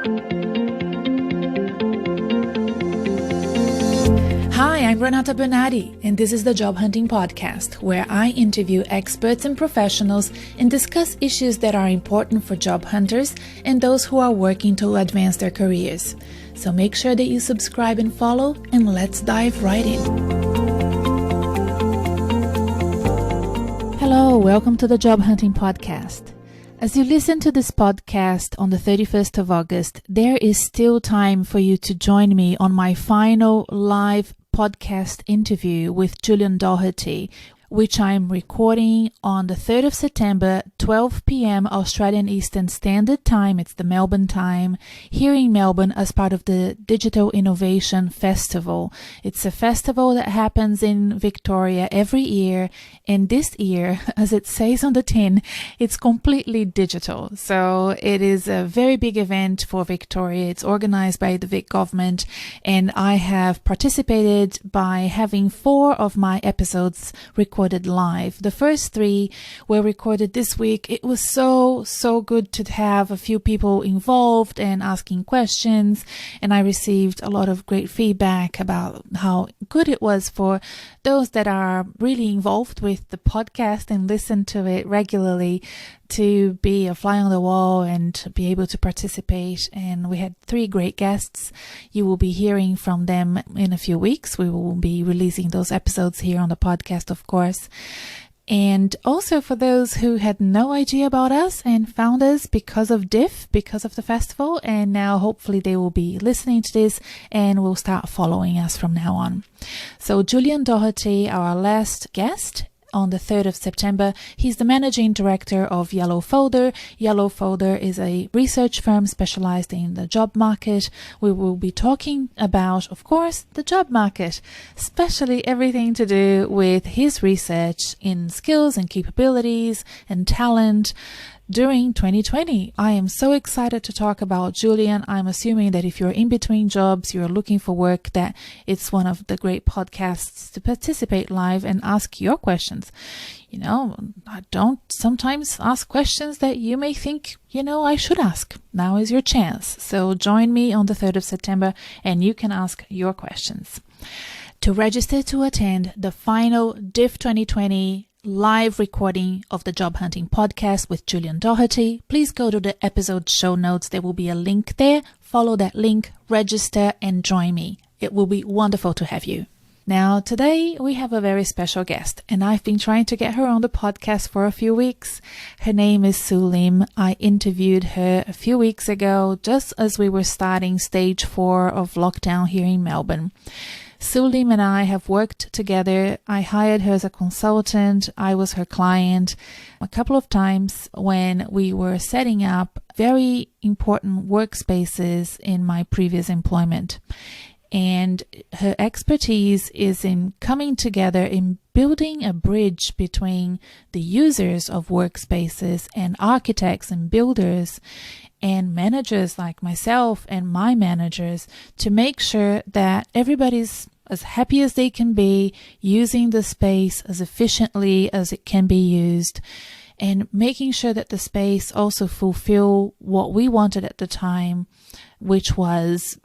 Hi, I'm Renata Bernarde, and this is the Job Hunting Podcast, where I interview experts and professionals and discuss issues that are important for job hunters and those who are working to advance their careers. So make sure that you subscribe and follow, and let's dive right in. Hello, welcome to the Job Hunting Podcast. As you listen to this podcast on the 31st of August, there is still time for you to join me on my final live podcast interview with Julian Doherty, which I'm recording on the 3rd of September, 12 p.m. Australian Eastern Standard Time. It's the Melbourne time, here in Melbourne as part of the Digital Innovation Festival. It's a festival that happens in Victoria every year, and this year, as it says on the tin, it's completely digital. So it is a very big event for Victoria. It's organized by the Vic government, and I have participated by having 4 of my episodes recorded live. The first 3 were recorded this week. It was so good to have a few people involved and asking questions, and I received a lot of great feedback about how good it was for those that are really involved with the podcast and listen to it regularly to be a fly on the wall and be able to participate. And we had 3 great guests. You will be hearing from them in a few weeks. We will be releasing those episodes here on the podcast, of course. And also for those who had no idea about us and found us because of DIF, because of the festival, and now hopefully they will be listening to this and will start following us from now on. So Julian Doherty, our last guest, on the 3rd of September. He's the managing director of Yellow Folder. Yellow Folder is a research firm specialized in the job market. We will be talking about, of course, the job market, especially everything to do with his research in skills and capabilities and talent during 2020. I am so excited to talk about Julian. I'm assuming that if you're in between jobs, you're looking for work, that it's one of the great podcasts to participate live and ask your questions. You know, I don't sometimes ask questions that you may think, I should ask. Now is your chance. So join me on the 3rd of September and you can ask your questions. To register to attend the final DIF 2020 live recording of the Job Hunting Podcast with Julian Doherty, please go to the episode show notes. There will be a link there. Follow that link, register, and join me. It will be wonderful to have you. Now, today we have a very special guest, and I've been trying to get her on the podcast for a few weeks. Her name is Su Lim. I interviewed her a few weeks ago, just as we were starting stage 4 of lockdown here in Melbourne. Su Lim and I have worked together. I hired her as a consultant. I was her client a couple of times when we were setting up very important workspaces in my previous employment. And her expertise is in coming together in building a bridge between the users of workspaces and architects and builders and managers like myself and my managers to make sure that everybody's as happy as they can be, using the space as efficiently as it can be used, and making sure that the space also fulfill what we wanted at the time, which was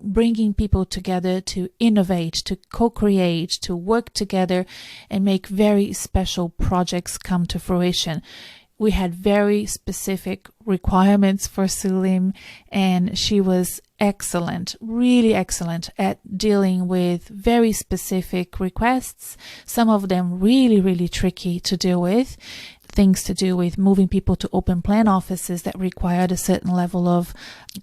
bringing people together to innovate, to co-create, to work together and make very special projects come to fruition. We had very specific requirements for Su Lim, and she was excellent, really excellent at dealing with very specific requests, some of them really tricky to deal with. Things to do with moving people to open plan offices that required a certain level of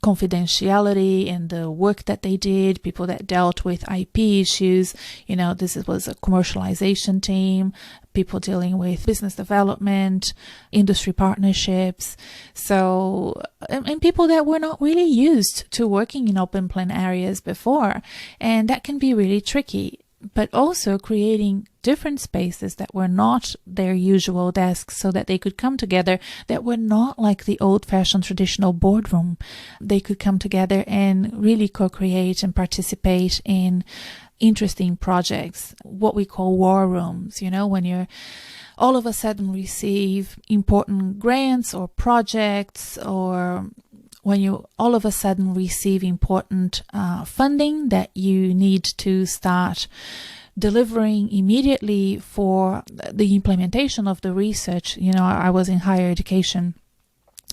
confidentiality in the work that they did, people that dealt with IP issues. This was a commercialization team, people dealing with business development, industry partnerships. So, and people that were not really used to working in open plan areas before. And that can be really tricky. But also creating different spaces that were not their usual desks so that they could come together, that were not like the old-fashioned traditional boardroom. They could come together and really co-create and participate in interesting projects, what we call war rooms, when you're all of a sudden receive important grants or projects or when you all of a sudden receive important funding that you need to start delivering immediately for the implementation of the research. I was in higher education,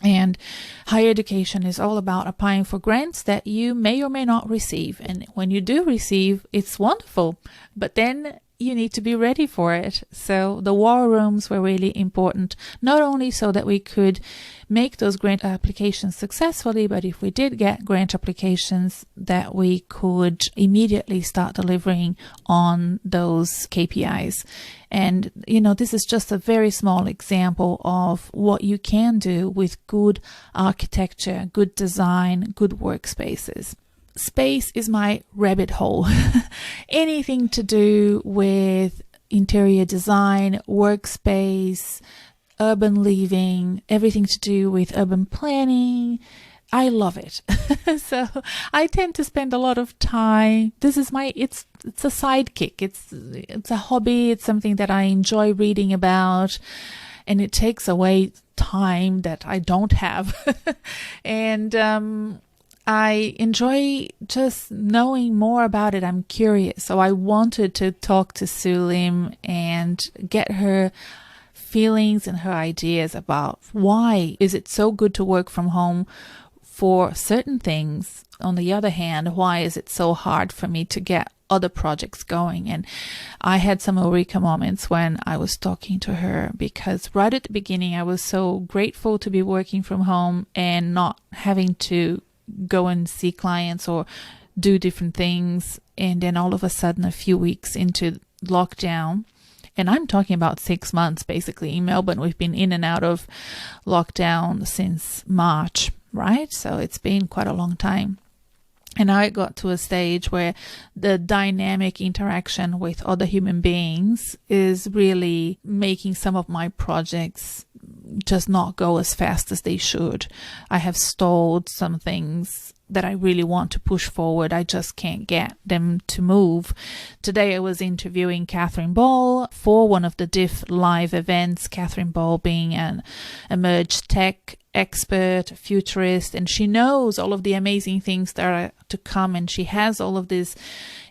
and higher education is all about applying for grants that you may or may not receive. And when you do receive, it's wonderful, but then you need to be ready for it. So the war rooms were really important, not only so that we could make those grant applications successfully, but if we did get grant applications, that we could immediately start delivering on those KPIs. And, this is just a very small example of what you can do with good architecture, good design, good workspaces. Space is my rabbit hole. Anything to do with interior design, workspace, urban living, everything to do with urban planning, I love it. So I tend to spend a lot of time. This is it's a sidekick. It's a hobby. It's something that I enjoy reading about, and it takes away time that I don't have. And I enjoy just knowing more about it. I'm curious. So I wanted to talk to Su Lim and get her feelings and her ideas about why is it so good to work from home for certain things. On the other hand, why is it so hard for me to get other projects going? And I had some eureka moments when I was talking to her, because right at the beginning, I was so grateful to be working from home and not having to go and see clients or do different things. And then all of a sudden, a few weeks into lockdown, and I'm talking about 6 months basically in Melbourne. We've been in and out of lockdown since March, right? So it's been quite a long time. And I got to a stage where the dynamic interaction with other human beings is really making some of my projects just not go as fast as they should. I have stalled some things that I really want to push forward. I just can't get them to move. Today I was interviewing Catherine Ball for one of the Diff live events, Catherine Ball being an emerged tech expert, futurist, and she knows all of the amazing things that are to come, and she has all of this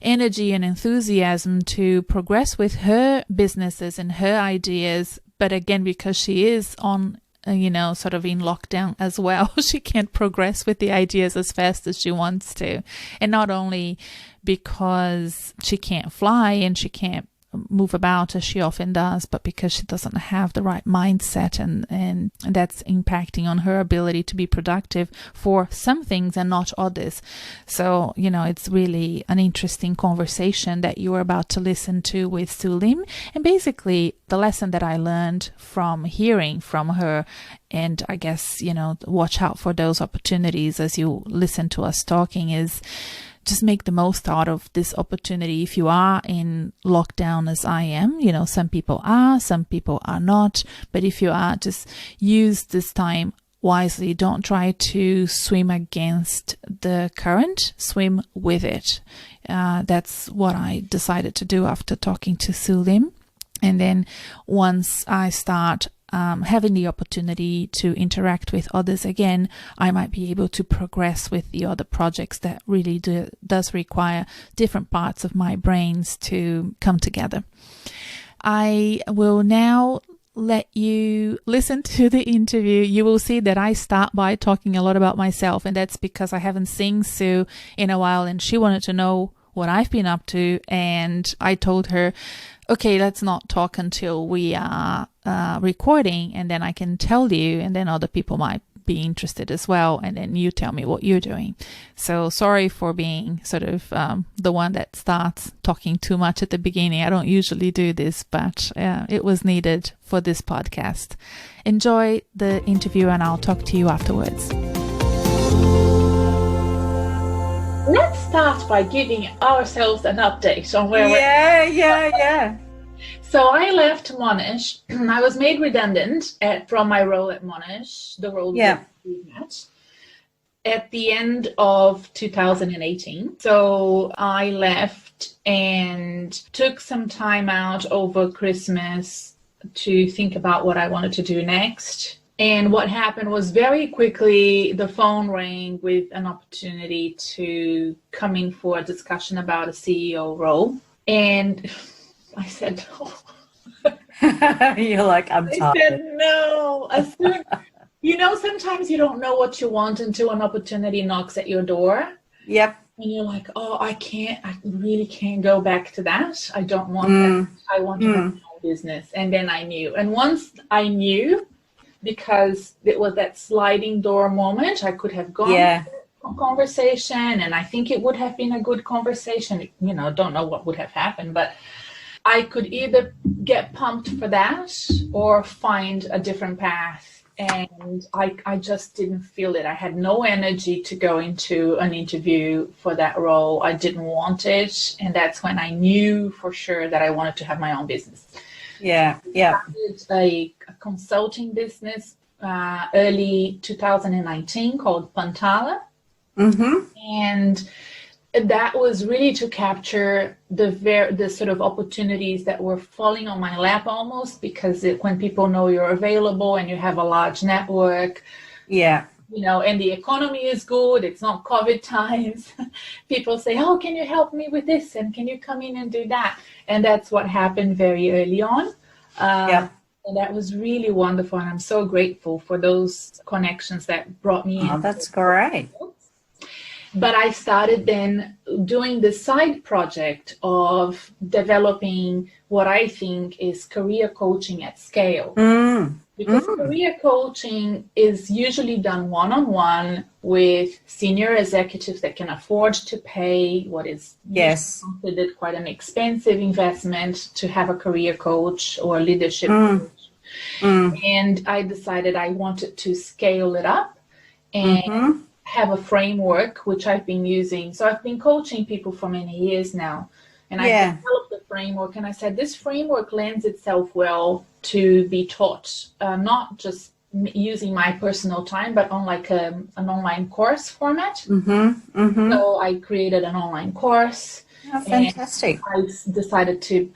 energy and enthusiasm to progress with her businesses and her ideas. But again, because she is on sort of in lockdown as well, she can't progress with the ideas as fast as she wants to. And not only because she can't fly and she can't move about as she often does, but because she doesn't have the right mindset, and that's impacting on her ability to be productive for some things and not others. So, it's really an interesting conversation that you are about to listen to with Su Lim. And basically the lesson that I learned from hearing from her, and I guess, watch out for those opportunities as you listen to us talking, is just make the most out of this opportunity. If you are in lockdown as I am, some people are, some people are not. But if you are, just use this time wisely. Don't try to swim against the current, swim with it. That's what I decided to do after talking to Su Lim. And then once I start having the opportunity to interact with others again, I might be able to progress with the other projects that really does require different parts of my brains to come together. I will now let you listen to the interview. You will see that I start by talking a lot about myself, and that's because I haven't seen Sue in a while, and she wanted to know what I've been up to. And I told her, okay, let's not talk until we are recording, and then I can tell you, and then other people might be interested as well, and then you tell me what you're doing. So sorry for being sort of the one that starts talking too much at the beginning. I don't usually do this, but it was needed for this podcast. Enjoy the interview, and I'll talk to you afterwards. Let's start by giving ourselves an update on where Yeah. So I left Monash. I was made redundant from my role at Monash, the role that we met, at the end of 2018. So I left and took some time out over Christmas to think about what I wanted to do next. And what happened was very quickly the phone rang with an opportunity to come in for a discussion about a CEO role. And I said, no. You're like, I'm tired. I said, no. As soon, sometimes you don't know what you want until an opportunity knocks at your door. Yep. And you're like, oh, I really can't go back to that. I don't want that. I want to have my own business. And then I knew. And once I knew, because it was that sliding door moment, I could have gone to a conversation, and I think it would have been a good conversation. Don't know what would have happened, but I could either get pumped for that or find a different path. And I just didn't feel it. I had no energy to go into an interview for that role. I didn't want it. And that's when I knew for sure that I wanted to have my own business. Yeah. I started a consulting business early 2019 called Pantala. And that was really to capture the sort of opportunities that were falling on my lap almost, because when people know you're available and you have a large network, and the economy is good, it's not COVID times, people say, oh, can you help me with this? And can you come in and do that? And that's what happened very early on. And that was really wonderful. And I'm so grateful for those connections that brought me in. Oh, that's great. But I started then doing the side project of developing what I think is career coaching at scale. Because career coaching is usually done one-on-one with senior executives that can afford to pay what is considered quite an expensive investment to have a career coach or a leadership coach. And I decided I wanted to scale it up and have a framework, which I've been using. So I've been coaching people for many years now. And I developed the framework, and I said, this framework lends itself well to be taught, not just using my personal time, but on like an online course format. So I created an online course. Oh, fantastic. I decided to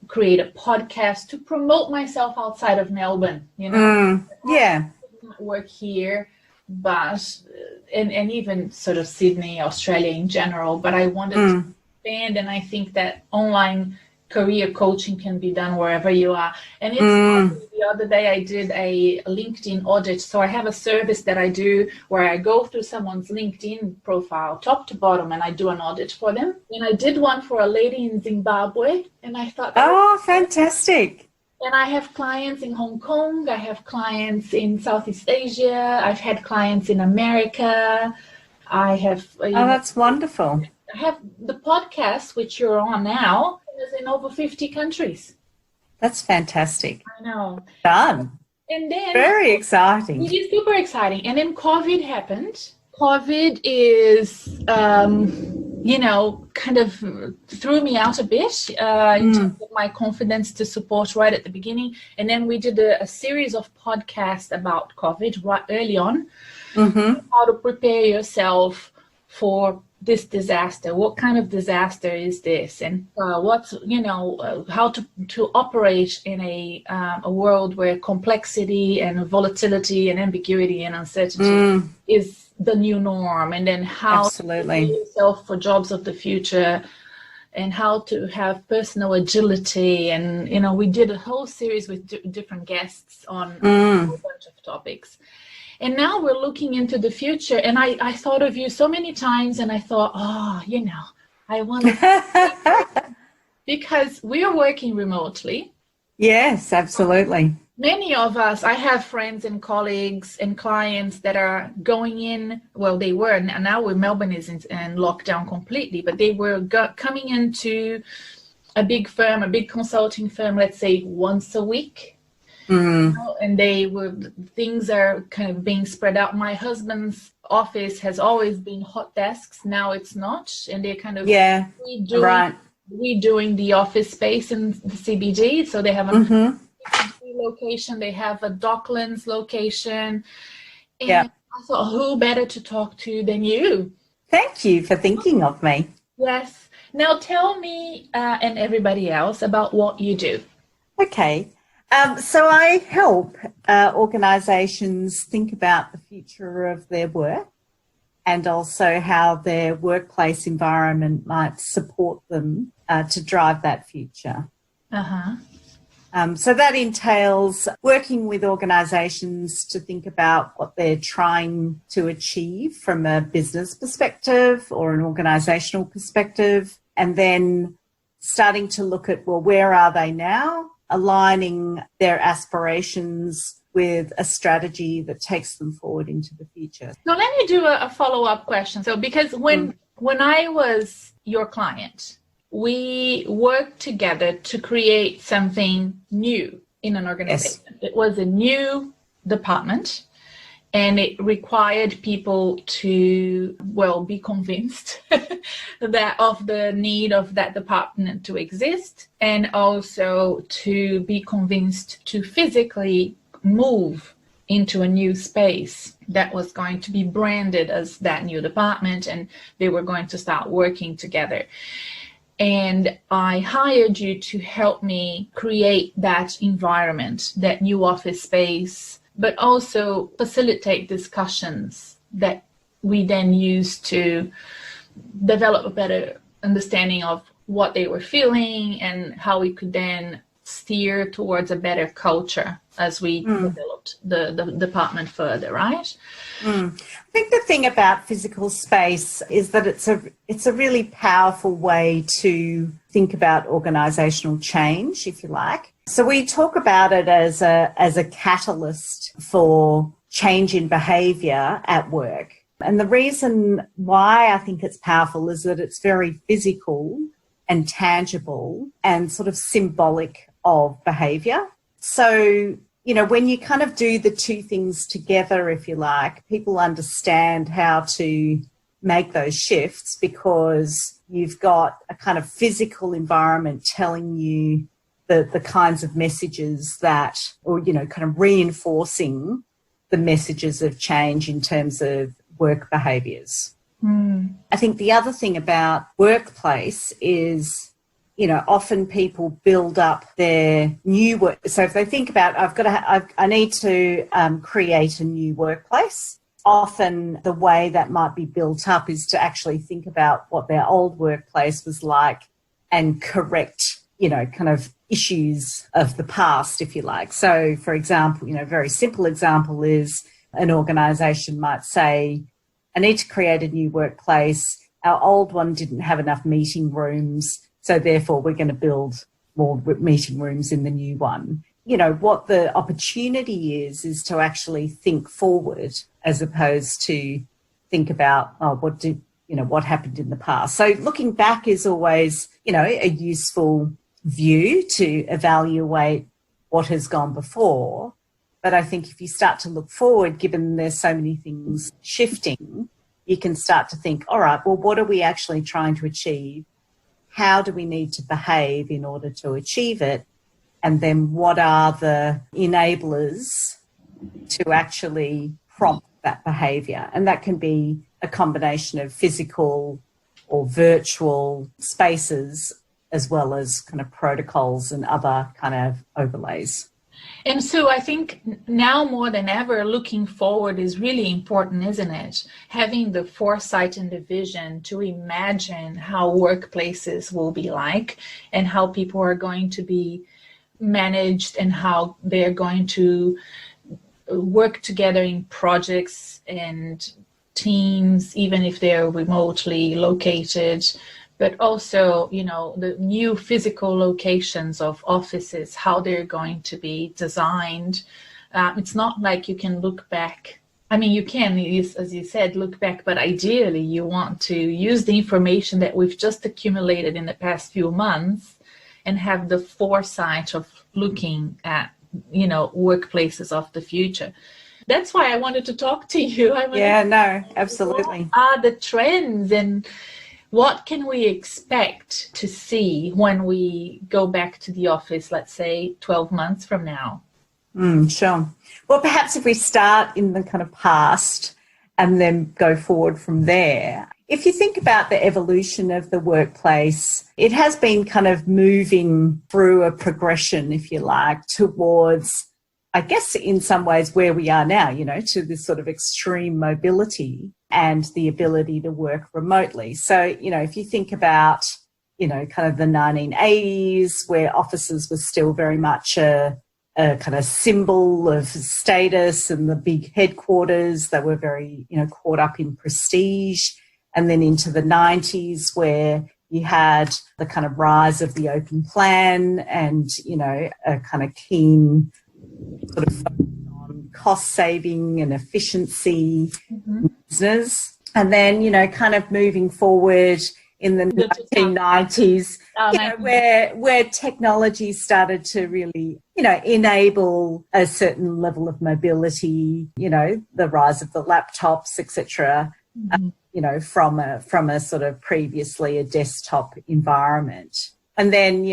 create a podcast to promote myself outside of Melbourne, I didn't work here, but and even sort of Sydney, Australia in general, but I wanted to expand, and I think that online career coaching can be done wherever you are. And it's the other day I did a LinkedIn audit. So I have a service that I do where I go through someone's LinkedIn profile top to bottom, and I do an audit for them. And I did one for a lady in Zimbabwe, and I thought, oh, fantastic. And I have clients in Hong Kong. I have clients in Southeast Asia. I've had clients in America. I have... that's wonderful. I have the podcast, which you're on now, is in over 50 countries. That's fantastic. I know. Done. And then... Very exciting. It is super exciting. And then COVID happened. COVID is... kind of threw me out a bit in terms of my confidence to support right at the beginning. And then we did a series of podcasts about COVID right early on, how to prepare yourself for this disaster. What kind of disaster is this? And how to operate in a world where complexity and volatility and ambiguity and uncertainty is the new norm, and then how to prepare yourself for jobs of the future, and how to have personal agility. And we did a whole series with different guests on a whole bunch of topics. And now we're looking into the future, and I thought of you so many times, and I thought, I want to because we are working remotely. Yes, absolutely. Many of us, I have friends and colleagues and clients that are going in, well, they were, now Melbourne is in lockdown completely, but they were coming into a big firm, a big consulting firm, let's say once a week. And things are kind of being spread out. My husband's office has always been hot desks. Now it's not. And they're kind of redoing the office space in the CBD. So they have a location, they have a Docklands location, and I thought, who better to talk to than you? Thank you for thinking of me. Yes. Now tell me and everybody else about what you do. Okay. So I help organisations think about the future of their work and also how their workplace environment might support them to drive that future. Uh-huh. So that entails working with organisations to think about what they're trying to achieve from a business perspective or an organisational perspective, and then starting to look at, well, where are they now? Aligning their aspirations with a strategy that takes them forward into the future. So let me do a follow-up question. So because when I was your client, we worked together to create something new in an organization. Yes. It was a new department, and it required people to, be convinced that of the need of that department to exist, and also to be convinced to physically move into a new space that was going to be branded as that new department, and they were going to start working together. And I hired you to help me create that environment, that new office space, but also facilitate discussions that we then use to develop a better understanding of what they were feeling and how we could then steer towards a better culture as we developed the department further, right? I think the thing about physical space is that it's a really powerful way to think about organisational change, if you like. So we talk about it as a catalyst for change in behaviour at work. And the reason why I think it's powerful is that it's very physical and tangible and sort of symbolic of behaviour. So, when you kind of do the two things together, if you like, people understand how to make those shifts because you've got a kind of physical environment telling you the kinds of messages that, or, kind of reinforcing the messages of change in terms of work behaviours. I think the other thing about workplace is, often people build up their new work. So if they think about, I need to create a new workplace, often the way that might be built up is to actually think about what their old workplace was like and correct, kind of issues of the past, if you like. So, for example, a very simple example is an organisation might say, I need to create a new workplace. Our old one didn't have enough meeting rooms, so therefore we're going to build more meeting rooms in the new one. What the opportunity is to actually think forward as opposed to think about, what happened in the past. So looking back is always, a useful view to evaluate what has gone before. But I think if you start to look forward, given there's so many things shifting, you can start to think, all right, well, what are we actually trying to achieve? How do we need to behave in order to achieve it? And then what are the enablers to actually prompt that behaviour? And that can be a combination of physical or virtual spaces as well as kind of protocols and other kind of overlays. And so I think now more than ever, looking forward is really important, isn't it? Having the foresight and the vision to imagine how workplaces will be like and how people are going to be managed and how they're going to work together in projects and teams, even if they're remotely located. But also, the new physical locations of offices, how they're going to be designed. It's not like you can look back. I mean, you can, as you said, look back, but ideally you want to use the information that we've just accumulated in the past few months and have the foresight of looking at, workplaces of the future. That's why I wanted to talk to you. Absolutely. What are the trends and what can we expect to see when we go back to the office, let's say 12 months from now? Sure. Well, perhaps if we start in the kind of past and then go forward from there, if you think about the evolution of the workplace, it has been kind of moving through a progression, if you like, towards, I guess, in some ways where we are now, to this sort of extreme mobility and the ability to work remotely. So, if you think about, kind of the 1980s, where offices were still very much a kind of symbol of status and the big headquarters, they were very, caught up in prestige. And then into the 90s, where you had the kind of rise of the open plan and, a kind of keen sort of focus on cost saving and efficiency in business. And then, kind of moving forward in the 1990s, where technology started to really, enable a certain level of mobility, the rise of the laptops, etc., from a sort of previously a desktop environment. And then,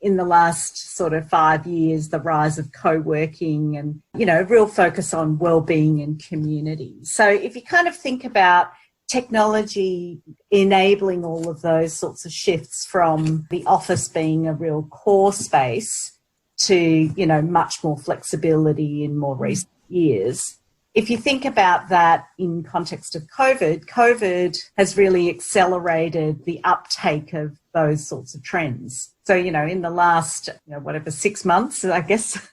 in the last sort of 5 years, the rise of co-working and, real focus on well-being and community. So if you kind of think about technology enabling all of those sorts of shifts from the office being a real core space to, much more flexibility in more recent years. If you think about that in context of COVID has really accelerated the uptake of those sorts of trends. So, in the last, 6 months, I guess,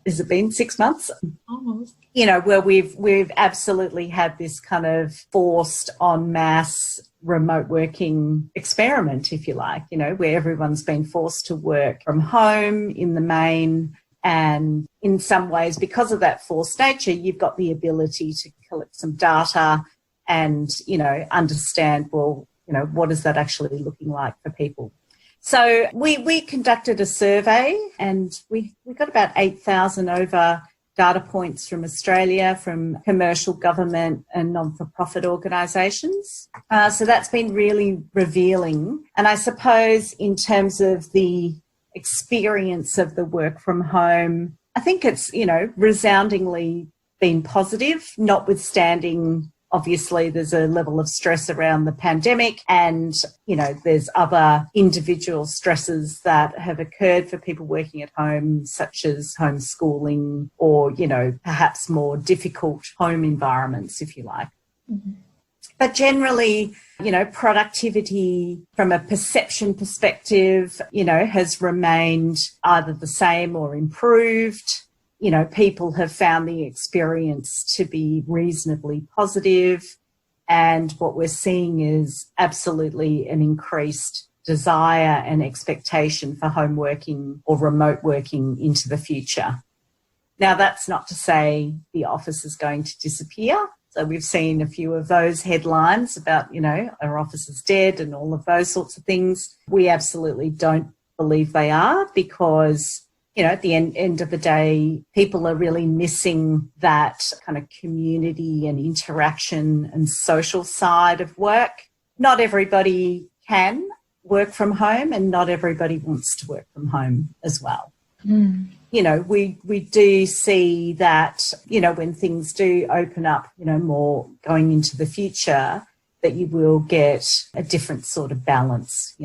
has it been 6 months? Almost. Where we've absolutely had this kind of forced en masse remote working experiment, if you like, where everyone's been forced to work from home in the main. And in some ways, because of that forced nature, you've got the ability to collect some data and, understand, what is that actually looking like for people? So we conducted a survey and we got about 8,000 over data points from Australia, from commercial, government and non-for-profit organisations. So that's been really revealing. And I suppose in terms of the experience of the work from home, I think it's, resoundingly been positive, notwithstanding, obviously, there's a level of stress around the pandemic and, there's other individual stresses that have occurred for people working at home, such as homeschooling or, perhaps more difficult home environments, if you like. Mm-hmm. But generally, productivity from a perception perspective, has remained either the same or improved. People have found the experience to be reasonably positive. And what we're seeing is absolutely an increased desire and expectation for home working or remote working into the future. Now, that's not to say the office is going to disappear. So we've seen a few of those headlines about, our office is dead and all of those sorts of things. We absolutely don't believe they are because, at the end of the day, people are really missing that kind of community and interaction and social side of work. Not everybody can work from home and not everybody wants to work from home as well. Mm. We do see that, when things do open up, more going into the future, that you will get a different sort of balance,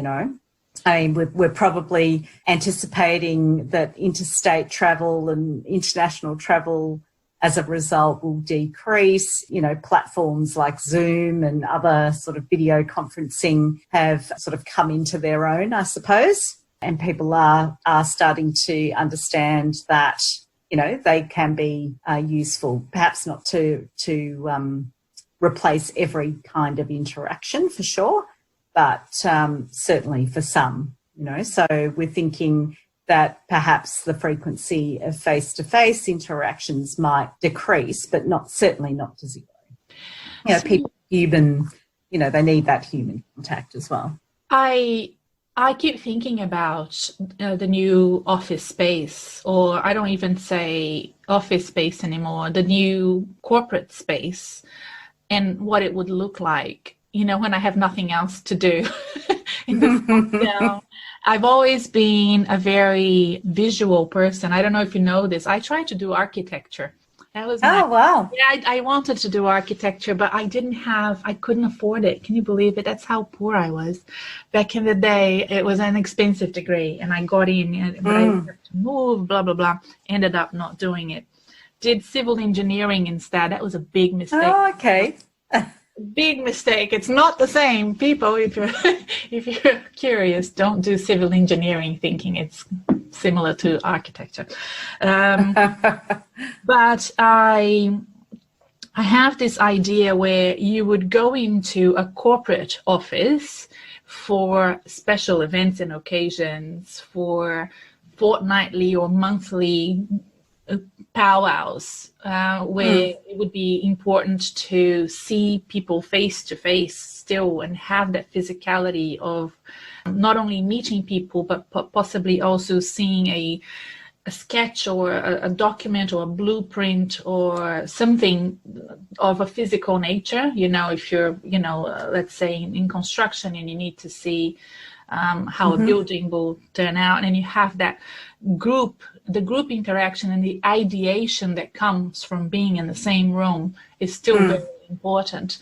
I mean, we're probably anticipating that interstate travel and international travel as a result will decrease. Platforms like Zoom and other sort of video conferencing have sort of come into their own, I suppose. And people are starting to understand that, they can be useful, perhaps not to replace every kind of interaction for sure, but certainly for some, So we're thinking that perhaps the frequency of face-to-face interactions might decrease, but certainly not to zero. People human, they need that human contact as well. I keep thinking about the new office space, or I don't even say office space anymore, the new corporate space and what it would look like, when I have nothing else to do. I've always been a very visual person. I don't know if you know this. I try to do architecture That was Oh, wow. yeah, I wanted to do architecture, but I couldn't afford it. Can you believe it? That's how poor I was. Back in the day, it was an expensive degree, and I got in, but I had to move, blah, blah, blah. Ended up not doing it. Did civil engineering instead. That was a big mistake. Oh, okay. Big mistake. It's not the same. People, if you're curious, don't do civil engineering thinking it's similar to architecture. But I have this idea where you would go into a corporate office for special events and occasions, for fortnightly or monthly powwows, where it would be important to see people face to face still and have that physicality of not only meeting people, but possibly also seeing a sketch or a document or a blueprint or something of a physical nature. If you're, let's say in construction and you need to see how a building will turn out, and you have that the group interaction and the ideation that comes from being in the same room is still very important.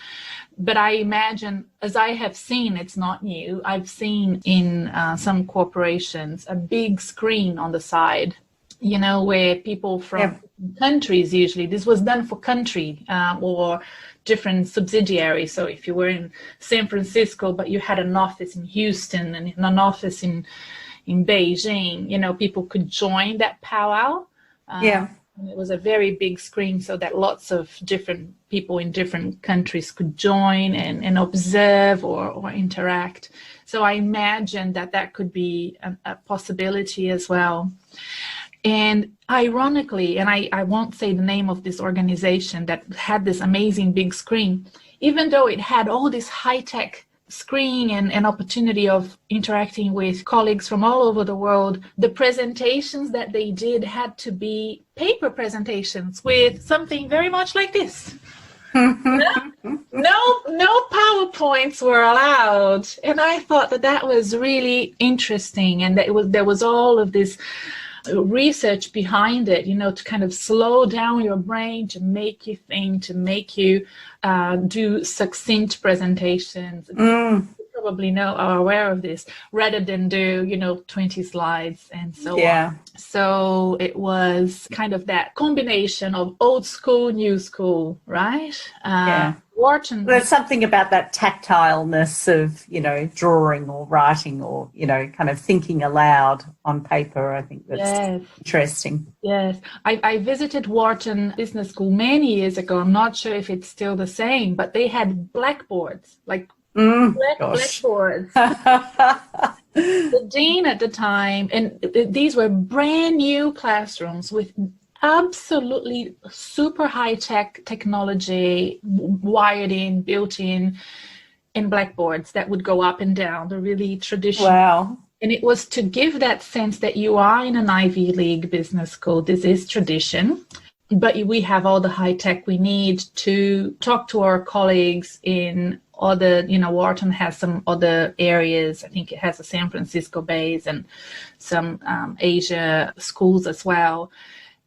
But I imagine, as I have seen, it's not new, I've seen in some corporations a big screen on the side, where people from countries, usually this was done for country or different subsidiaries. So if you were in San Francisco, but you had an office in Houston and an office in Beijing, people could join that powwow. And it was a very big screen so that lots of different people in different countries could join and observe or interact. So I imagine that could be a possibility as well. And ironically, and I won't say the name of this organization that had this amazing big screen, even though it had all this high-tech screen and opportunity of interacting with colleagues from all over the world, the presentations that they did had to be paper presentations with something very much like this. No PowerPoints were allowed. And I thought that was really interesting, and that there was all of this research behind it, to kind of slow down your brain, to make you think, to make you do succinct presentations. You probably are aware of this, rather than do 20 slides and so on. So it was kind of that combination of old school, new school, right? Wharton. There's something about that tactileness of, drawing or writing or, kind of thinking aloud on paper. I think that's interesting. Yes. I visited Wharton Business School many years ago. I'm not sure if it's still the same, but they had blackboards, like blackboards. The dean at the time, and these were brand new classrooms with absolutely super high-tech technology wired in, built in blackboards that would go up and down, the really traditional. Wow. And it was to give that sense that you are in an Ivy League business school. This is tradition, but we have all the high-tech we need to talk to our colleagues in other, Wharton has some other areas. I think it has a San Francisco base and some Asia schools as well.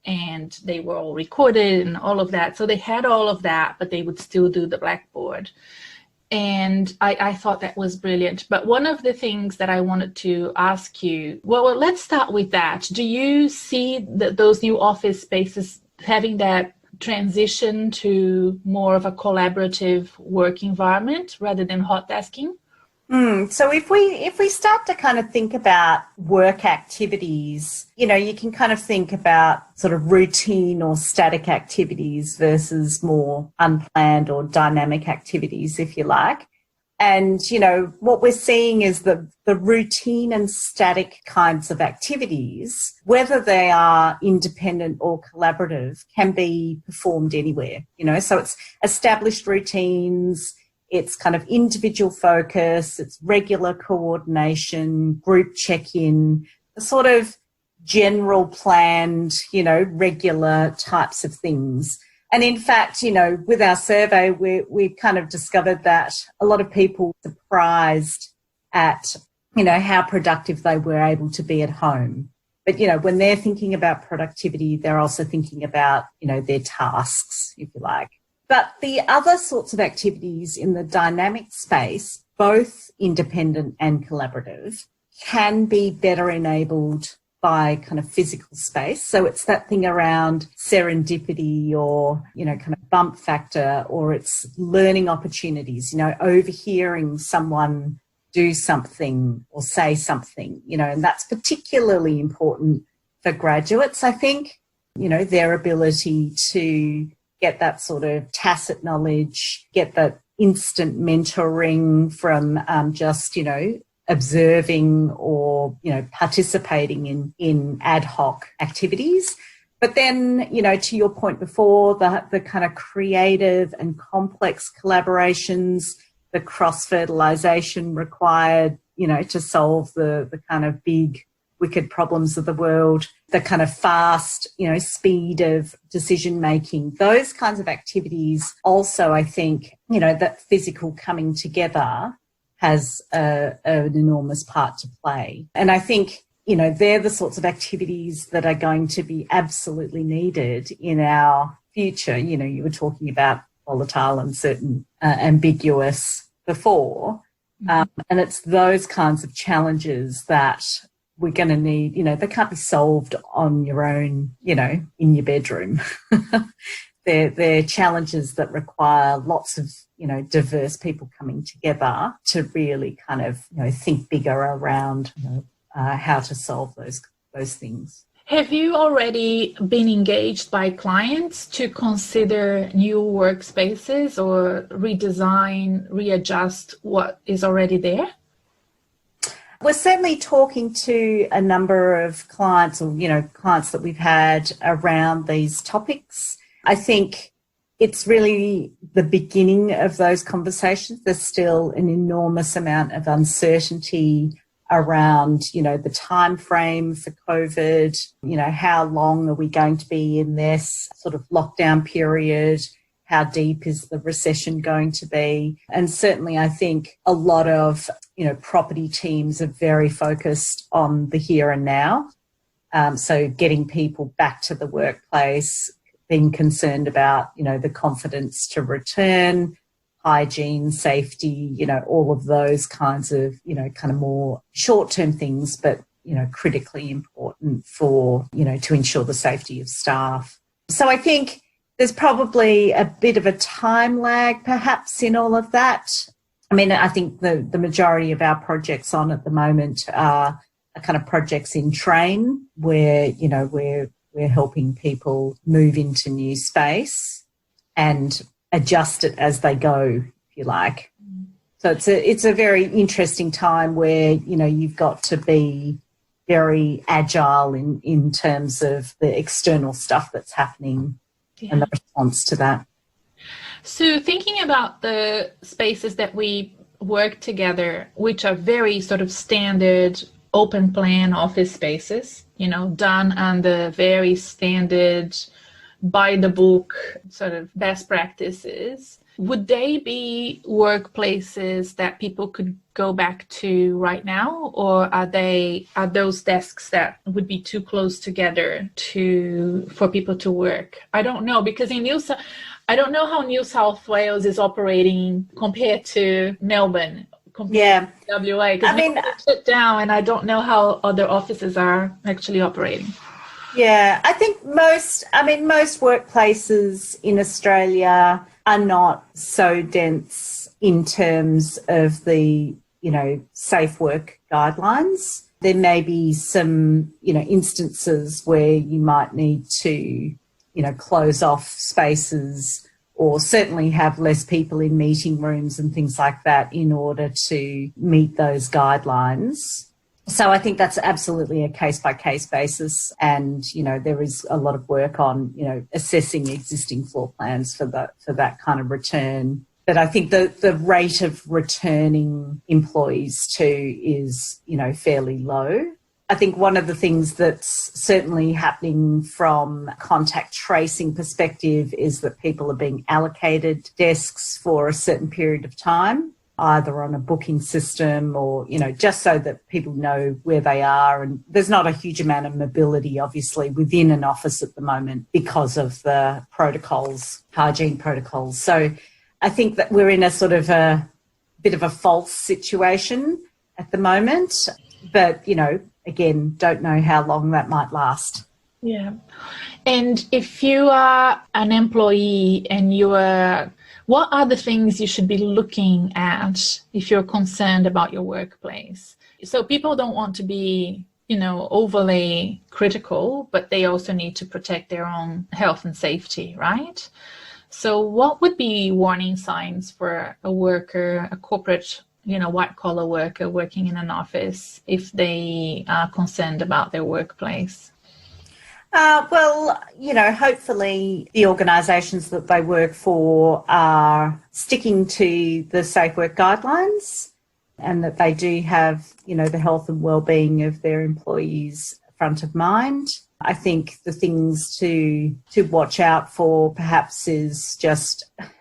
And they were all recorded and all of that. So they had all of that, but they would still do the blackboard. And I thought that was brilliant. But one of the things that I wanted to ask you, well, let's start with that. Do you see those new office spaces having that transition to more of a collaborative work environment rather than hot desking? So if we start to kind of think about work activities, you can kind of think about sort of routine or static activities versus more unplanned or dynamic activities, if you like. And, what we're seeing is the routine and static kinds of activities, whether they are independent or collaborative, can be performed anywhere, So it's established routines, it's kind of individual focus, it's regular coordination, group check-in, the sort of general planned, regular types of things. And in fact, with our survey, we've kind of discovered that a lot of people were surprised at, how productive they were able to be at home But, when they're thinking about productivity, they're also thinking about, their tasks, if you like. But the other sorts of activities in the dynamic space, both independent and collaborative, can be better enabled by kind of physical space. So it's that thing around serendipity or, kind of bump factor, or it's learning opportunities, overhearing someone do something or say something, and that's particularly important for graduates, I think, their ability to get that sort of tacit knowledge, get that instant mentoring from just, observing or, participating in ad hoc activities. But then, to your point before, the kind of creative and complex collaborations, the cross-fertilization required, to solve the kind of big, wicked problems of the world, the kind of fast, speed of decision-making, those kinds of activities also, I think, that physical coming together has an enormous part to play. And I think, they're the sorts of activities that are going to be absolutely needed in our future. You were talking about volatile, uncertain, ambiguous before. And it's those kinds of challenges that we're going to need, they can't be solved on your own, in your bedroom. They're challenges that require lots of, diverse people coming together to really kind of, think bigger around how to solve those things. Have you already been engaged by clients to consider new workspaces or redesign, readjust what is already there? We're certainly talking to a number of clients or, clients that we've had around these topics. I think it's really the beginning of those conversations. There's still an enormous amount of uncertainty around, the time frame for COVID, how long are we going to be in this sort of lockdown period? How deep is the recession going to be? And certainly I think a lot of, property teams are very focused on the here and now. So getting people back to the workplace, being concerned about, the confidence to return, hygiene, safety, all of those kinds of, kind of more short-term things, but, critically important for, to ensure the safety of staff. So I think there's probably a bit of a time lag perhaps in all of that. I mean, I think the majority of our projects on at the moment are kind of projects in train where, we're helping people move into new space and adjust it as they go, if you like. So it's a very interesting time where, you've got to be very agile in terms of the external stuff that's happening and the response to that. So thinking about the spaces that we work together, which are very sort of standard open plan office spaces, done under very standard by the book sort of best practices, would they be workplaces that people could go back to right now, or are those desks that would be too close together for people to work? I don't know, because I don't know how New South Wales is operating compared to Melbourne. Compared to WA, because shut down, and I don't know how other offices are actually operating. Yeah, I think most workplaces in Australia are not so dense in terms of the, safe work guidelines. There may be some, instances where you might need to, close off spaces or certainly have less people in meeting rooms and things like that in order to meet those guidelines. So I think that's absolutely a case-by-case basis, and, there is a lot of work on, assessing existing floor plans for that kind of return. But I think the rate of returning employees too is, fairly low. I think one of the things that's certainly happening from contact tracing perspective is that people are being allocated desks for a certain period of time. either on a booking system or, just so that people know where they are. And there's not a huge amount of mobility, obviously, within an office at the moment because of the protocols, hygiene protocols. So I think that we're in a sort of a bit of a false situation at the moment. But, again, don't know how long that might last. Yeah. And if you are an employee and what are the things you should be looking at if you're concerned about your workplace? So people don't want to be, overly critical, but they also need to protect their own health and safety, right? So what would be warning signs for a worker, a corporate, white collar worker working in an office if they are concerned about their workplace? Hopefully the organisations that they work for are sticking to the safe work guidelines and that they do have, the health and well-being of their employees front of mind. I think the things to watch out for perhaps is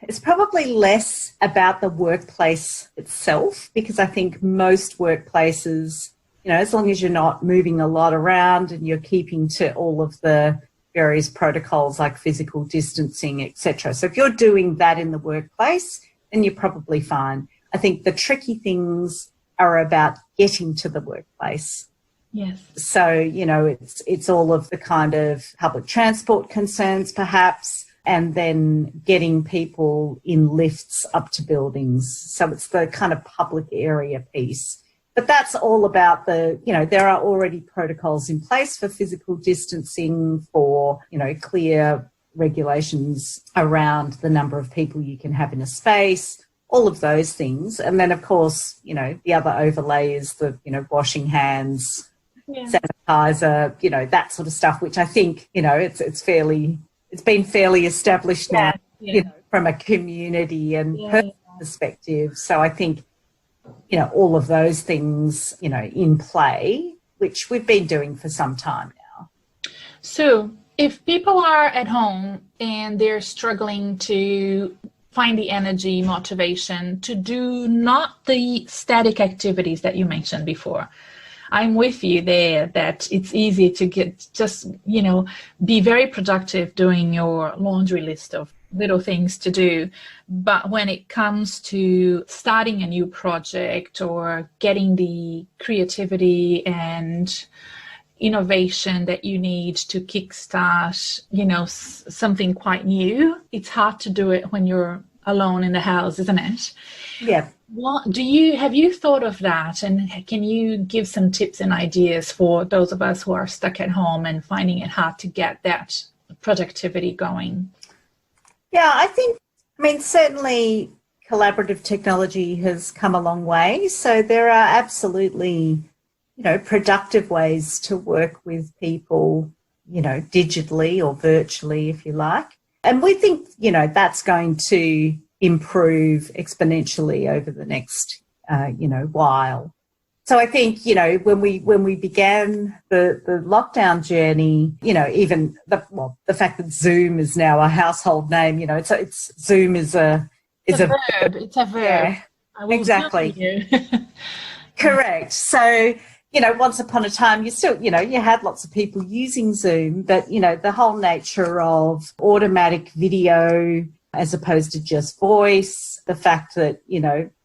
it's probably less about the workplace itself, because I think most workplaces, as long as you're not moving a lot around and you're keeping to all of the various protocols like physical distancing, etc. So if you're doing that in the workplace, then you're probably fine. I think the tricky things are about getting to the workplace. Yes. So, it's all of the kind of public transport concerns perhaps, and then getting people in lifts up to buildings. So it's the kind of public area piece. But that's all about there are already protocols in place for physical distancing, for, clear regulations around the number of people you can have in a space, all of those things. And then, of course, the other overlay is the, washing hands, sanitizer, that sort of stuff, which I think, it's been fairly established now, from a community and personal perspective. So I think, all of those things, in play, which we've been doing for some time now. So if people are at home and they're struggling to find the energy, motivation to do not the static activities that you mentioned before, I'm with you there that it's easy to be very productive doing your laundry list of little things to do. But when it comes to starting a new project or getting the creativity and innovation that you need to kickstart, something quite new, it's hard to do it when you're alone in the house, isn't it? Yeah. Have you thought of that? And can you give some tips and ideas for those of us who are stuck at home and finding it hard to get that productivity going? Yeah, I mean, certainly collaborative technology has come a long way. So there are absolutely, productive ways to work with people, digitally or virtually, if you like. And we think, that's going to improve exponentially over the next, while. So I think, when we began the lockdown journey, even the fact that Zoom is now a household name, it's Zoom is a verb. It's a verb. Yeah, exactly. Correct. So, once upon a time, you still, you had lots of people using Zoom, but, the whole nature of automatic video as opposed to just voice, the fact that,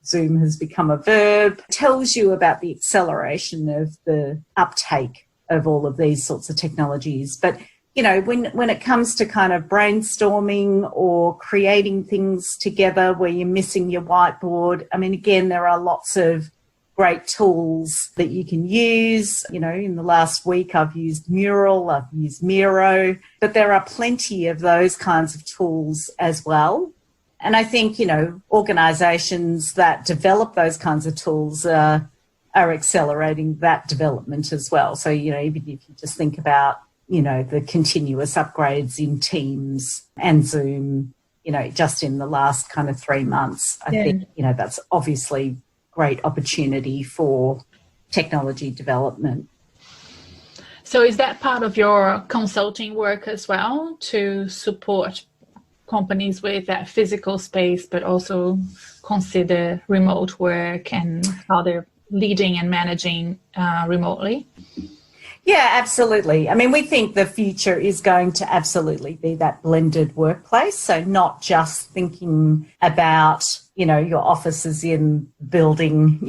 Zoom has become a verb, tells you about the acceleration of the uptake of all of these sorts of technologies. But, when it comes to kind of brainstorming or creating things together where you're missing your whiteboard, I mean, again, there are lots of great tools that you can use. In the last week, I've used Mural, I've used Miro, but there are plenty of those kinds of tools as well. And I think, organisations that develop those kinds of tools are accelerating that development as well. So, even if you just think about, the continuous upgrades in Teams and Zoom, just in the last kind of 3 months, I think, that's obviously great opportunity for technology development. So is that part of your consulting work as well, to support companies with that physical space, but also consider remote work and how they're leading and managing remotely? Yeah, absolutely. I mean, we think the future is going to absolutely be that blended workplace. So not just thinking about, your offices in building,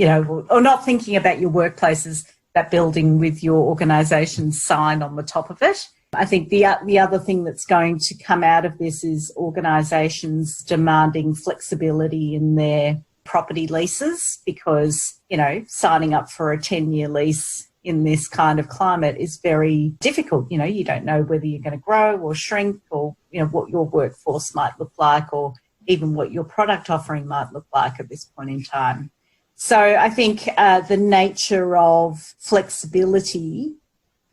or not thinking about your workplace as that building with your organisation's sign on the top of it. I think the other thing that's going to come out of this is organisations demanding flexibility in their property leases because, signing up for a 10-year lease in this kind of climate is very difficult. You don't know whether you're going to grow or shrink or, what your workforce might look like or even what your product offering might look like at this point in time. So I think the nature of flexibility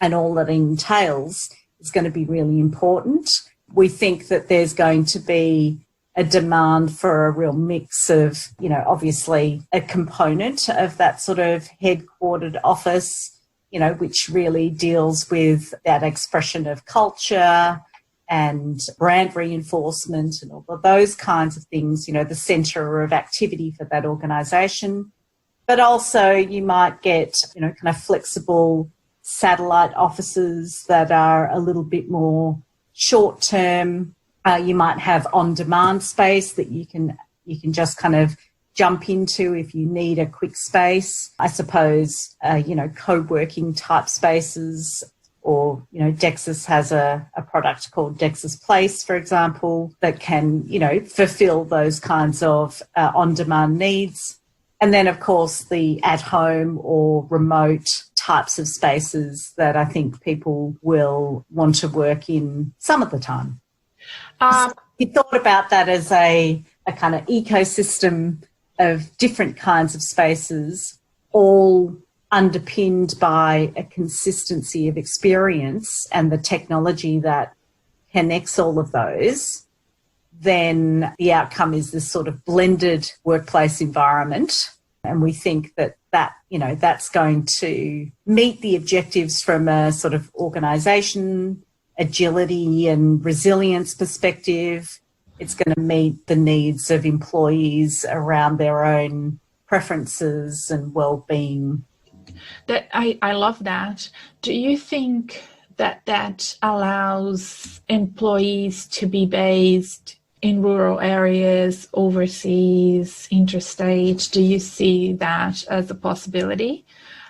and all that entails is going to be really important. We think that there's going to be a demand for a real mix of, obviously a component of that sort of headquartered office, which really deals with that expression of culture and brand reinforcement and all of those kinds of things, the centre of activity for that organisation. But also you might get, kind of flexible satellite offices that are a little bit more short term. You might have on-demand space that you can just kind of jump into if you need a quick space. I suppose, co-working type spaces or, Dexus has a product called Dexus Place, for example, that can, fulfill those kinds of on-demand needs. And then, of course, the at-home or remote types of spaces that I think people will want to work in some of the time. You thought about that as a kind of ecosystem of different kinds of spaces, all underpinned by a consistency of experience and the technology that connects all of those, then the outcome is this sort of blended workplace environment. And we think that that's going to meet the objectives from a sort of organisation, agility and resilience perspective. It's going to meet the needs of employees around their own preferences and well-being. I love that. Do you think that allows employees to be based in rural areas, overseas, interstate? Do you see that as a possibility?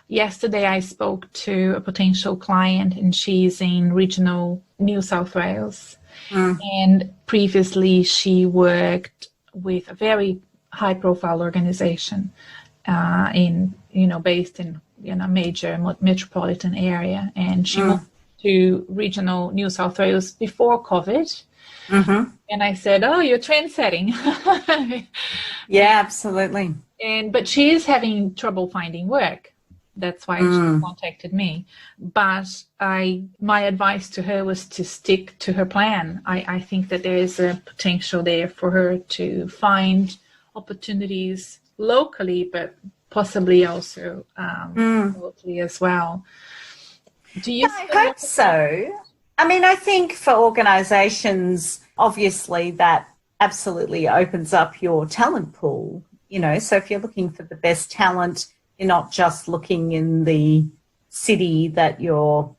Yesterday, I spoke to a potential client, and she's in regional New South Wales. And previously, she worked with a very high-profile organization based in a major metropolitan area. And she moved to regional New South Wales before COVID. Mm-hmm. And I said, "Oh, you're trend-setting." Yeah, absolutely. But she is having trouble finding work. That's why she contacted me. But my advice to her was to stick to her plan. I think that there is a potential there for her to find opportunities locally, but possibly also locally as well. I hope so. I mean, I think for organisations, obviously that absolutely opens up your talent pool. So if you're looking for the best talent, you're not just looking in the city that you're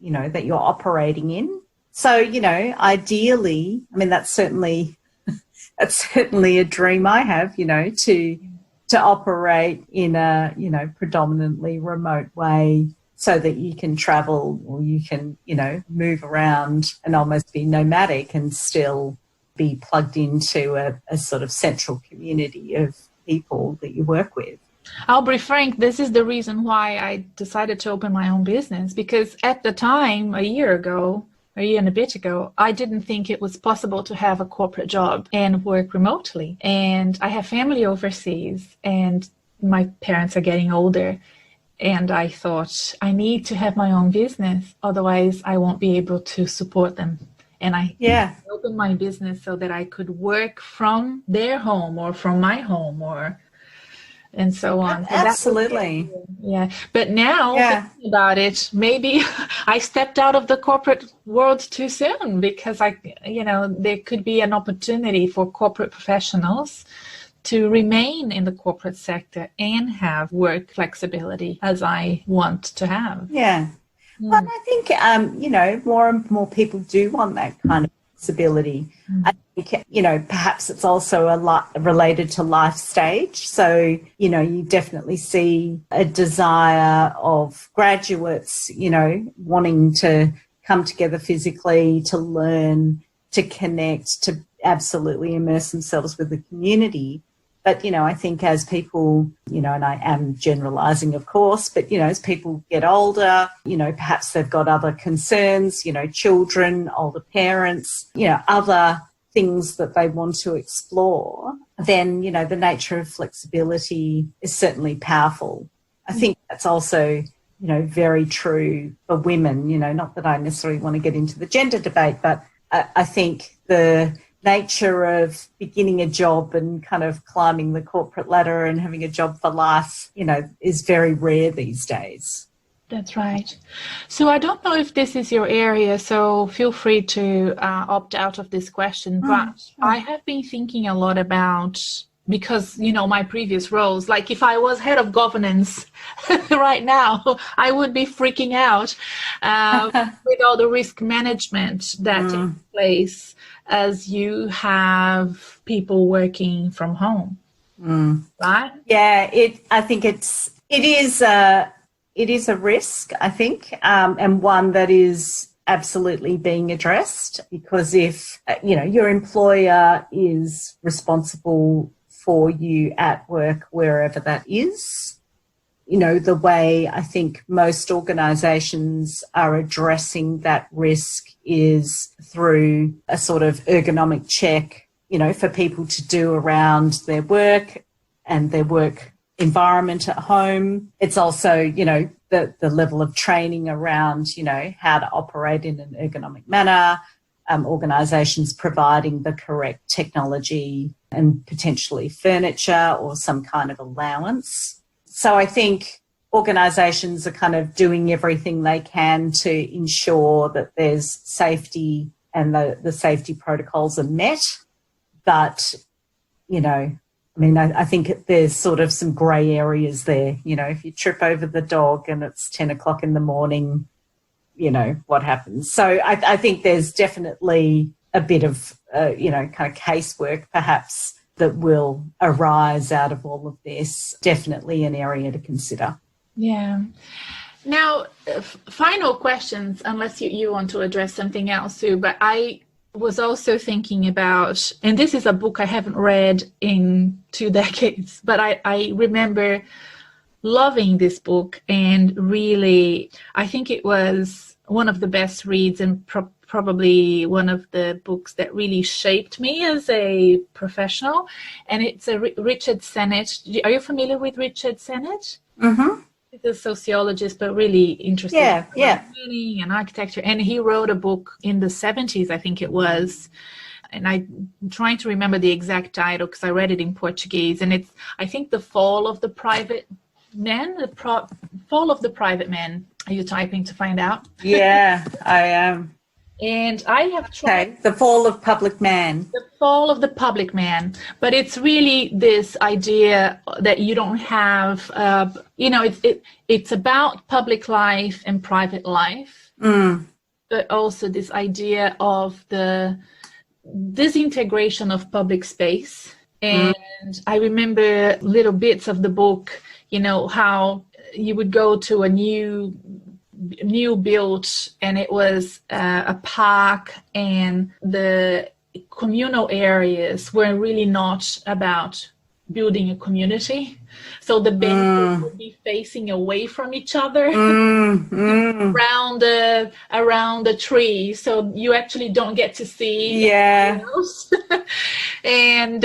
operating in. So, ideally, I mean, that's certainly a dream I have, to operate in a, predominantly remote way so that you can travel or you can, move around and almost be nomadic and still be plugged into a sort of central community of people that you work with. I'll be frank, this is the reason why I decided to open my own business, because at the time, a year and a bit ago, I didn't think it was possible to have a corporate job and work remotely. And I have family overseas and my parents are getting older. And I thought, I need to have my own business, otherwise I won't be able to support them. And I opened my business so that I could work from their home or from my home or and so on. So Absolutely. Yeah. But now, thinking about it, maybe I stepped out of the corporate world too soon, because there could be an opportunity for corporate professionals to remain in the corporate sector and have work flexibility as I want to have. Yeah. Well, I think, more and more people do want that kind of flexibility. I think, perhaps it's also a lot related to life stage. So, you definitely see a desire of graduates, wanting to come together physically, to learn, to connect, to absolutely immerse themselves with the community. But, I think as people, and I am generalising, of course, but, as people get older, perhaps they've got other concerns, children, older parents, other things that they want to explore, then, the nature of flexibility is certainly powerful. I think that's also, very true for women, not that I necessarily want to get into the gender debate, but I think the nature of beginning a job and kind of climbing the corporate ladder and having a job for life, is very rare these days. That's right. So I don't know if this is your area, so feel free to opt out of this question, but I have been thinking a lot about, because, my previous roles, like if I was head of governance right now, I would be freaking out with all the risk management that takes place as you have people working from home, right? Yeah, I think it is a risk, I think, and one that is absolutely being addressed, because if, your employer is responsible for you at work, wherever that is, the way I think most organisations are addressing that risk is through a sort of ergonomic check, for people to do around their work and their work environment at home. It's also, the level of training around, how to operate in an ergonomic manner, organisations providing the correct technology and potentially furniture or some kind of allowance. So I think organisations are kind of doing everything they can to ensure that there's safety and the safety protocols are met. But, I think there's sort of some grey areas there. If you trip over the dog and it's 10 o'clock in the morning, what happens? So I think there's definitely a bit of, kind of casework perhaps that will arise out of all of this. Definitely an area to consider. Yeah. Now, final questions, unless you want to address something else, Sue, but I was also thinking about, and this is a book I haven't read in 2 decades, but I remember loving this book, and really, I think it was one of the best reads and probably one of the books that really shaped me as a professional. And it's a Richard Sennett. Are you familiar with Richard Sennett? Mm-hmm. He's a sociologist, but really interested in planning and architecture. And he wrote a book in the 70s, I think it was. And I'm trying to remember the exact title because I read it in Portuguese. And it's, I think, The Fall of the Private Man. Fall of the Private Man. Are you typing to find out? Yeah, I am. And I have tried. Okay, The Fall of Public Man. The Fall of the Public Man. But it's really this idea that you don't have, it's about public life and private life, but also this idea of the disintegration of public space. And I remember little bits of the book, how you would go to a new build, and it was a park, and the communal areas were really not about building a community. So the benches would be facing away from each other around the tree, so you actually don't get to see anything else. And,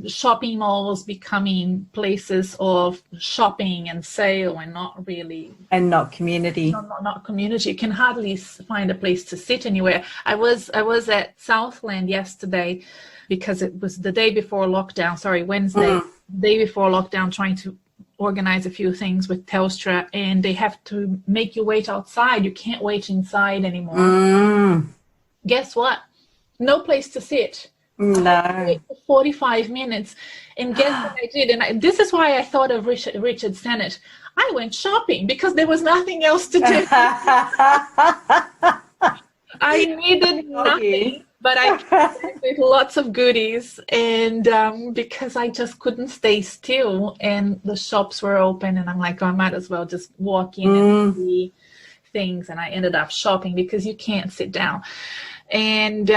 shopping malls becoming places of shopping and sale and not really. And not community. Not community. You can hardly find a place to sit anywhere. I was at Southland yesterday because it was the day before lockdown. Wednesday, day before lockdown, trying to organize a few things with Telstra, and they have to make you wait outside. You can't wait inside anymore. Guess what? No place to sit. No. I had to wait for 45 minutes. And guess what I did? And this is why I thought of Richard Sennett. I went shopping because there was nothing else to do. I needed nothing, but I came with lots of goodies, and because I just couldn't stay still, and the shops were open, and I'm like, I might as well just walk in and see things, and I ended up shopping because you can't sit down. And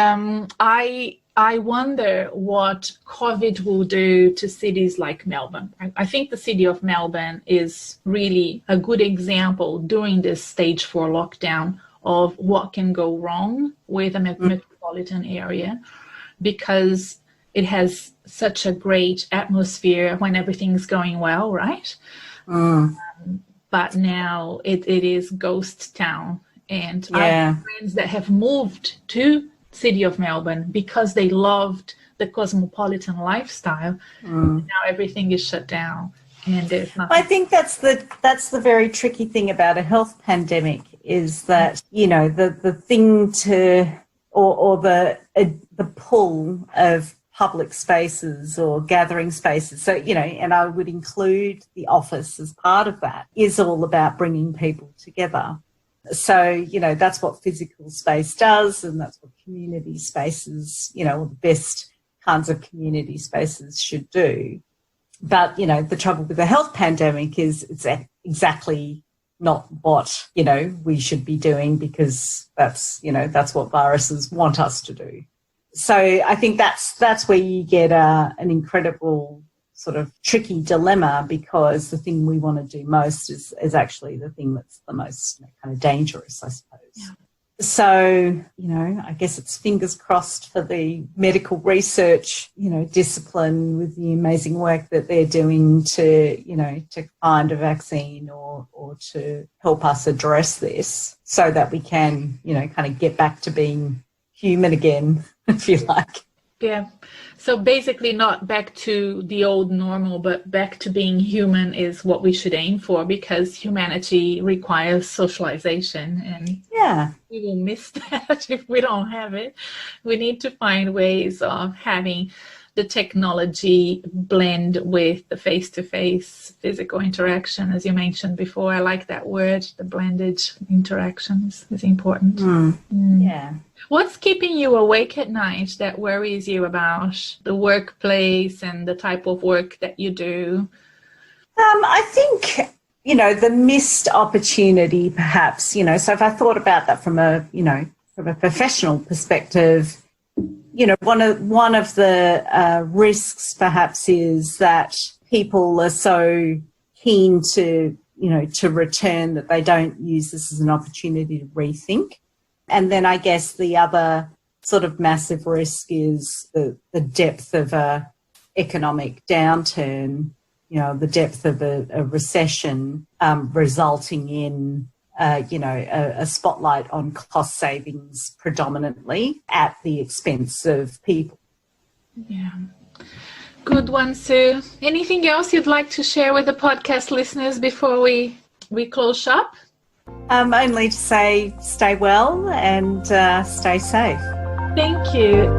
I wonder what COVID will do to cities like Melbourne. I think the city of Melbourne is really a good example during this stage 4 lockdown of what can go wrong with a metropolitan area, because it has such a great atmosphere when everything's going well, right? But now it is ghost town. And I have friends that have moved to city of Melbourne because they loved the cosmopolitan lifestyle. Now everything is shut down, and there's nothing. I think that's the very tricky thing about a health pandemic, is that, the thing to, or the pull of public spaces or gathering spaces. So, and I would include the office as part of that, is all about bringing people together. So, that's what physical space does, and that's what community spaces, the best kinds of community spaces should do. But, the trouble with the health pandemic is it's exactly not what, we should be doing, because that's what viruses want us to do. So I think that's where you get an incredible sort of tricky dilemma, because the thing we want to do most is actually the thing that's the most kind of dangerous, I suppose. Yeah. So, I guess it's fingers crossed for the medical research, discipline, with the amazing work that they're doing to find a vaccine or to help us address this, so that we can, kind of get back to being human again, if you like. Yeah. So basically not back to the old normal, but back to being human is what we should aim for, because humanity requires socialization, and we will miss that if we don't have it. We need to find ways of having the technology blend with the face-to-face physical interaction, as you mentioned before. I like that word, the blended interactions is important. Yeah. What's keeping you awake at night that worries you about the workplace and the type of work that you do? I think, the missed opportunity, perhaps, so if I thought about that from a professional perspective, one of the risks perhaps is that people are so keen to return that they don't use this as an opportunity to rethink. And then I guess the other sort of massive risk is the depth of a economic downturn, the depth of a recession, resulting in a spotlight on cost savings predominantly at the expense of people. Yeah. Good one, Sue. Anything else you'd like to share with the podcast listeners before we close shop? Only to say stay well and stay safe. Thank you.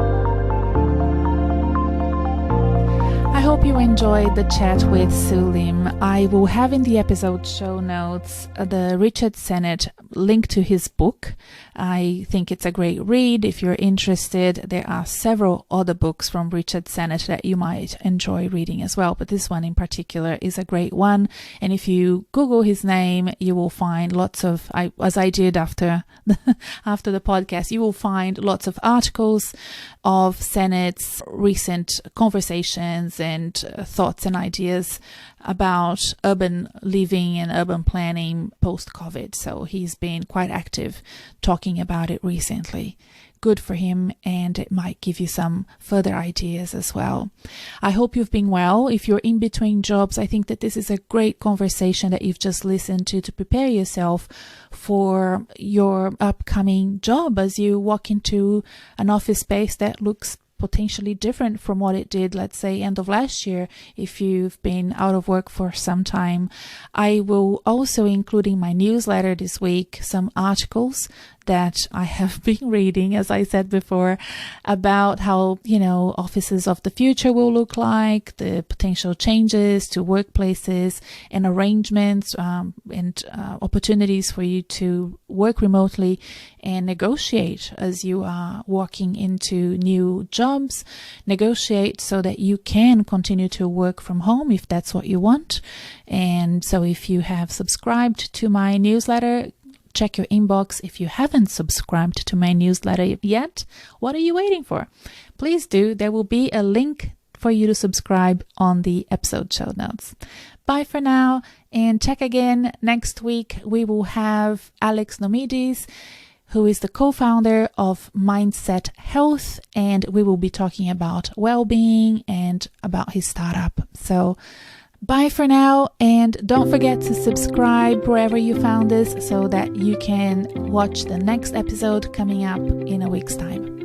I hope you enjoyed the chat with Su Lim. I will have in the episode show notes the Richard Sennett link to his book. I think it's a great read. If you're interested, there are several other books from Richard Sennett that you might enjoy reading as well, but this one in particular is a great one. And if you Google his name, you will find lots of, as I did after the podcast, you will find lots of articles of Sennett's recent conversations and thoughts and ideas about urban living and urban planning post-COVID. So he's been quite active talking about it recently. good for him, and it might give you some further ideas as well. I hope you've been well. If you're in between jobs, I think that this is a great conversation that you've just listened to prepare yourself for your upcoming job as you walk into an office space that looks potentially different from what it did, let's say, end of last year, if you've been out of work for some time. I will also include in my newsletter this week some articles that I have been reading, as I said before, about how, offices of the future will look like, the potential changes to workplaces and arrangements and opportunities for you to work remotely and negotiate as you are walking into new jobs. Negotiate so that you can continue to work from home if that's what you want. And so if you have subscribed to my newsletter, check your inbox. If you haven't subscribed to my newsletter yet, what are you waiting for? Please do. There will be a link for you to subscribe on the episode show notes. Bye for now, and check again next week. We will have Alex Nomides, who is the co-founder of Mindset Health, and we will be talking about well-being and about his startup. So bye for now, and don't forget to subscribe wherever you found this so that you can watch the next episode coming up in a week's time.